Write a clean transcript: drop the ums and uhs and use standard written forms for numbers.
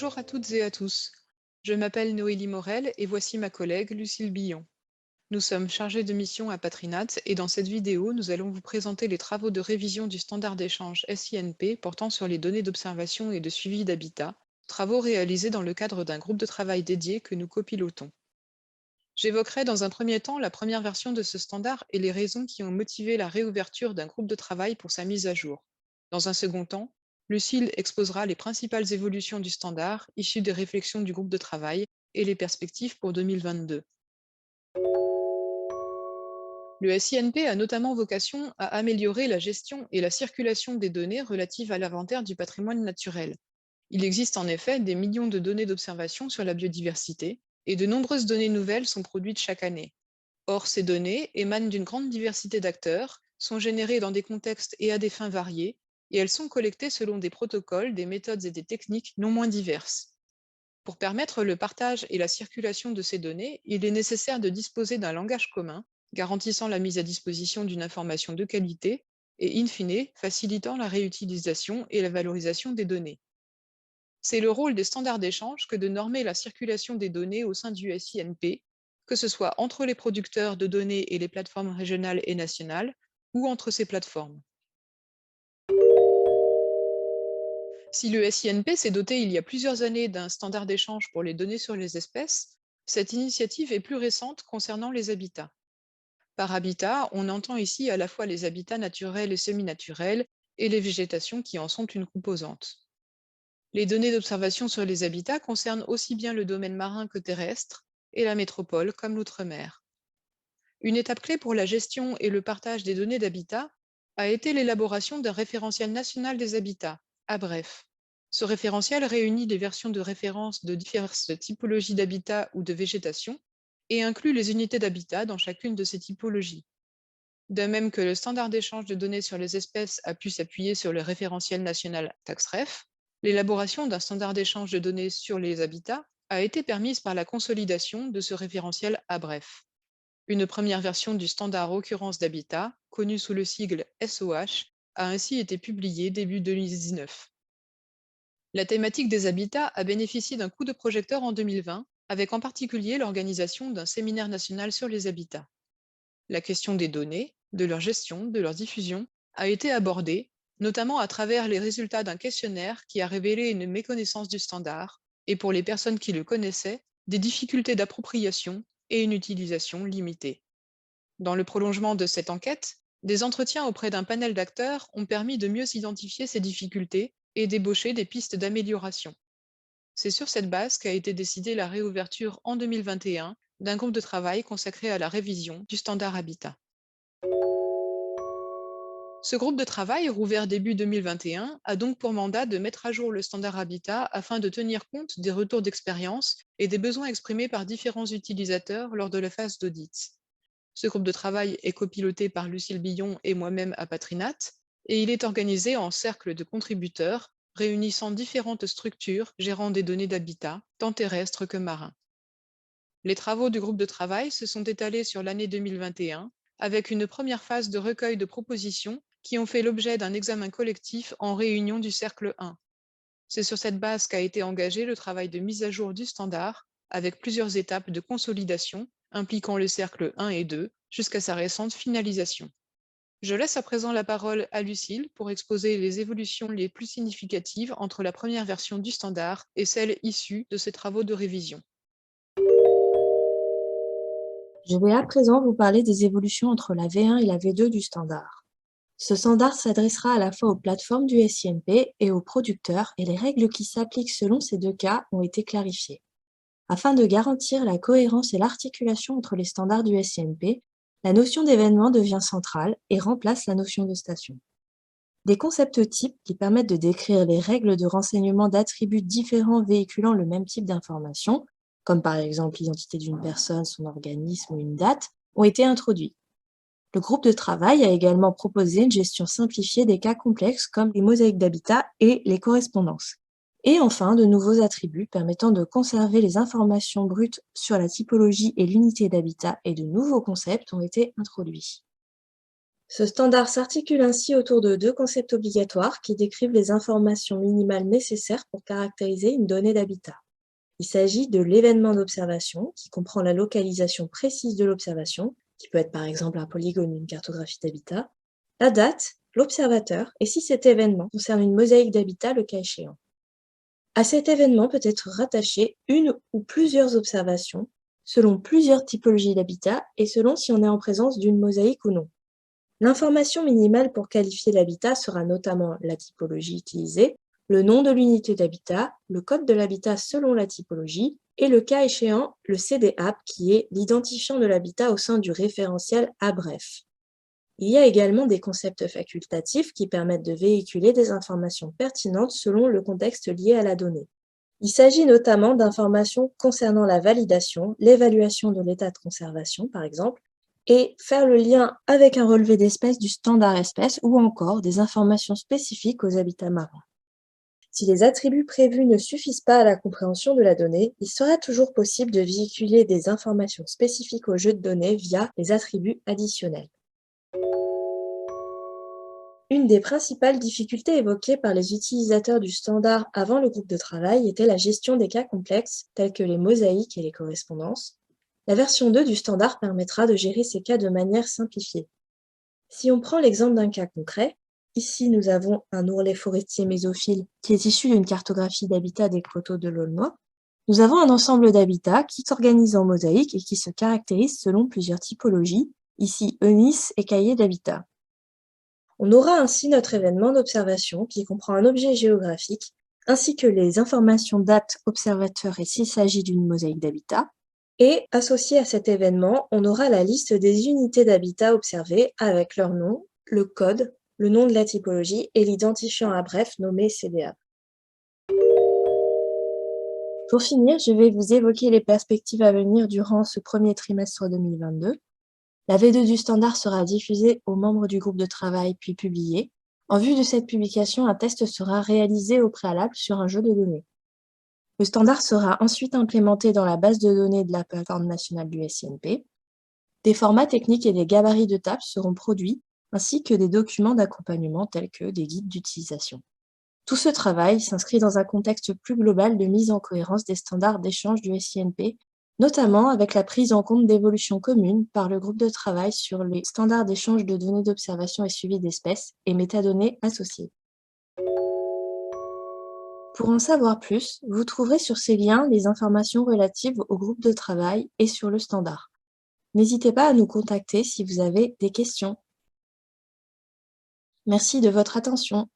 Bonjour à toutes et à tous. Je m'appelle Noélie Morel et voici ma collègue Lucille Billon. Nous sommes chargés de mission à Patrinat et dans cette vidéo, nous allons vous présenter les travaux de révision du standard d'échange SINP portant sur les données d'observation et de suivi d'habitat, travaux réalisés dans le cadre d'un groupe de travail dédié que nous copilotons. J'évoquerai dans un premier temps la première version de ce standard et les raisons qui ont motivé la réouverture d'un groupe de travail pour sa mise à jour. Dans un second temps, Lucille exposera les principales évolutions du standard issues des réflexions du groupe de travail et les perspectives pour 2022. Le SINP a notamment vocation à améliorer la gestion et la circulation des données relatives à l'inventaire du patrimoine naturel. Il existe en effet des millions de données d'observation sur la biodiversité et de nombreuses données nouvelles sont produites chaque année. Or, ces données émanent d'une grande diversité d'acteurs, sont générées dans des contextes et à des fins variées, et elles sont collectées selon des protocoles, des méthodes et des techniques non moins diverses. Pour permettre le partage et la circulation de ces données, il est nécessaire de disposer d'un langage commun, garantissant la mise à disposition d'une information de qualité et, in fine, facilitant la réutilisation et la valorisation des données. C'est le rôle des standards d'échange que de normer la circulation des données au sein du SINP, que ce soit entre les producteurs de données et les plateformes régionales et nationales, ou entre ces plateformes. Si le SINP s'est doté il y a plusieurs années d'un standard d'échange pour les données sur les espèces, cette initiative est plus récente concernant les habitats. Par habitat, on entend ici à la fois les habitats naturels et semi-naturels et les végétations qui en sont une composante. Les données d'observation sur les habitats concernent aussi bien le domaine marin que terrestre, et la métropole comme l'outre-mer. Une étape clé pour la gestion et le partage des données d'habitat a été l'élaboration d'un référentiel national des habitats, ABREF. Ce référentiel réunit les versions de référence de diverses typologies d'habitat ou de végétation et inclut les unités d'habitat dans chacune de ces typologies. De même que le standard d'échange de données sur les espèces a pu s'appuyer sur le référentiel national TaxRef, l'élaboration d'un standard d'échange de données sur les habitats a été permise par la consolidation de ce référentiel ABREF. Une première version du standard occurrence d'habitat, connu sous le sigle SOH, a ainsi été publiée début 2019. La thématique des habitats a bénéficié d'un coup de projecteur en 2020, avec en particulier l'organisation d'un séminaire national sur les habitats. La question des données, de leur gestion, de leur diffusion, a été abordée, notamment à travers les résultats d'un questionnaire qui a révélé une méconnaissance du standard et, pour les personnes qui le connaissaient, des difficultés d'appropriation et une utilisation limitée. Dans le prolongement de cette enquête, des entretiens auprès d'un panel d'acteurs ont permis de mieux identifier ces difficultés et d'ébaucher des pistes d'amélioration. C'est sur cette base qu'a été décidée la réouverture en 2021 d'un groupe de travail consacré à la révision du standard Habitat. Ce groupe de travail, rouvert début 2021, a donc pour mandat de mettre à jour le standard Habitat afin de tenir compte des retours d'expérience et des besoins exprimés par différents utilisateurs lors de la phase d'audit. Ce groupe de travail est copiloté par Lucille Billon et moi-même à Patrinat, et il est organisé en cercle de contributeurs réunissant différentes structures gérant des données d'habitat, tant terrestres que marins. Les travaux du groupe de travail se sont étalés sur l'année 2021, avec une première phase de recueil de propositions qui ont fait l'objet d'un examen collectif en réunion du cercle 1. C'est sur cette base qu'a été engagé le travail de mise à jour du standard, avec plusieurs étapes de consolidation impliquant le cercle 1 et 2 jusqu'à sa récente finalisation. Je laisse à présent la parole à Lucille pour exposer les évolutions les plus significatives entre la première version du standard et celle issue de ces travaux de révision. Je vais à présent vous parler des évolutions entre la V1 et la V2 du standard. Ce standard s'adressera à la fois aux plateformes du SINP et aux producteurs, et les règles qui s'appliquent selon ces deux cas ont été clarifiées. Afin de garantir la cohérence et l'articulation entre les standards du SINP, la notion d'événement devient centrale et remplace la notion de station. Des concepts types qui permettent de décrire les règles de renseignement d'attributs différents véhiculant le même type d'information, comme par exemple l'identité d'une personne, son organisme ou une date, ont été introduits. Le groupe de travail a également proposé une gestion simplifiée des cas complexes comme les mosaïques d'habitat et les correspondances. Et enfin, de nouveaux attributs permettant de conserver les informations brutes sur la typologie et l'unité d'habitat et de nouveaux concepts ont été introduits. Ce standard s'articule ainsi autour de deux concepts obligatoires qui décrivent les informations minimales nécessaires pour caractériser une donnée d'habitat. Il s'agit de l'événement d'observation, qui comprend la localisation précise de l'observation, qui peut être par exemple un polygone ou une cartographie d'habitat, la date, l'observateur, et si cet événement concerne une mosaïque d'habitat le cas échéant. À cet événement peut être rattachée une ou plusieurs observations, selon plusieurs typologies d'habitat et selon si on est en présence d'une mosaïque ou non. L'information minimale pour qualifier l'habitat sera notamment la typologie utilisée, le nom de l'unité d'habitat, le code de l'habitat selon la typologie et le cas échéant, le CDAP qui est l'identifiant de l'habitat au sein du référentiel ABREF. Il y a également des concepts facultatifs qui permettent de véhiculer des informations pertinentes selon le contexte lié à la donnée. Il s'agit notamment d'informations concernant la validation, l'évaluation de l'état de conservation par exemple, et faire le lien avec un relevé d'espèces du standard espèce ou encore des informations spécifiques aux habitats marins. Si les attributs prévus ne suffisent pas à la compréhension de la donnée, il sera toujours possible de véhiculer des informations spécifiques au jeu de données via les attributs additionnels. Une des principales difficultés évoquées par les utilisateurs du standard avant le groupe de travail était la gestion des cas complexes, tels que les mosaïques et les correspondances. La version 2 du standard permettra de gérer ces cas de manière simplifiée. Si on prend l'exemple d'un cas concret, ici nous avons un ourlet forestier mésophile qui est issu d'une cartographie d'habitat des coteaux de l'Aulnois. Nous avons un ensemble d'habitats qui s'organisent en mosaïque et qui se caractérisent selon plusieurs typologies, ici ENIS et cahier d'habitat. On aura ainsi notre événement d'observation qui comprend un objet géographique, ainsi que les informations date, observateur et s'il s'agit d'une mosaïque d'habitat. Et associé à cet événement, on aura la liste des unités d'habitat observées avec leur nom, le code, le nom de la typologie et l'identifiant à bref nommé CDA. Pour finir, je vais vous évoquer les perspectives à venir durant ce premier trimestre 2022. La V2 du standard sera diffusée aux membres du groupe de travail puis publiée. En vue de cette publication, un test sera réalisé au préalable sur un jeu de données. Le standard sera ensuite implémenté dans la base de données de la plateforme nationale du SINP. Des formats techniques et des gabarits de table seront produits, ainsi que des documents d'accompagnement tels que des guides d'utilisation. Tout ce travail s'inscrit dans un contexte plus global de mise en cohérence des standards d'échange du SINP, notamment avec la prise en compte d'évolutions communes par le groupe de travail sur les standards d'échange de données d'observation et suivi d'espèces et métadonnées associées. Pour en savoir plus, vous trouverez sur ces liens les informations relatives au groupe de travail et sur le standard. N'hésitez pas à nous contacter si vous avez des questions. Merci de votre attention.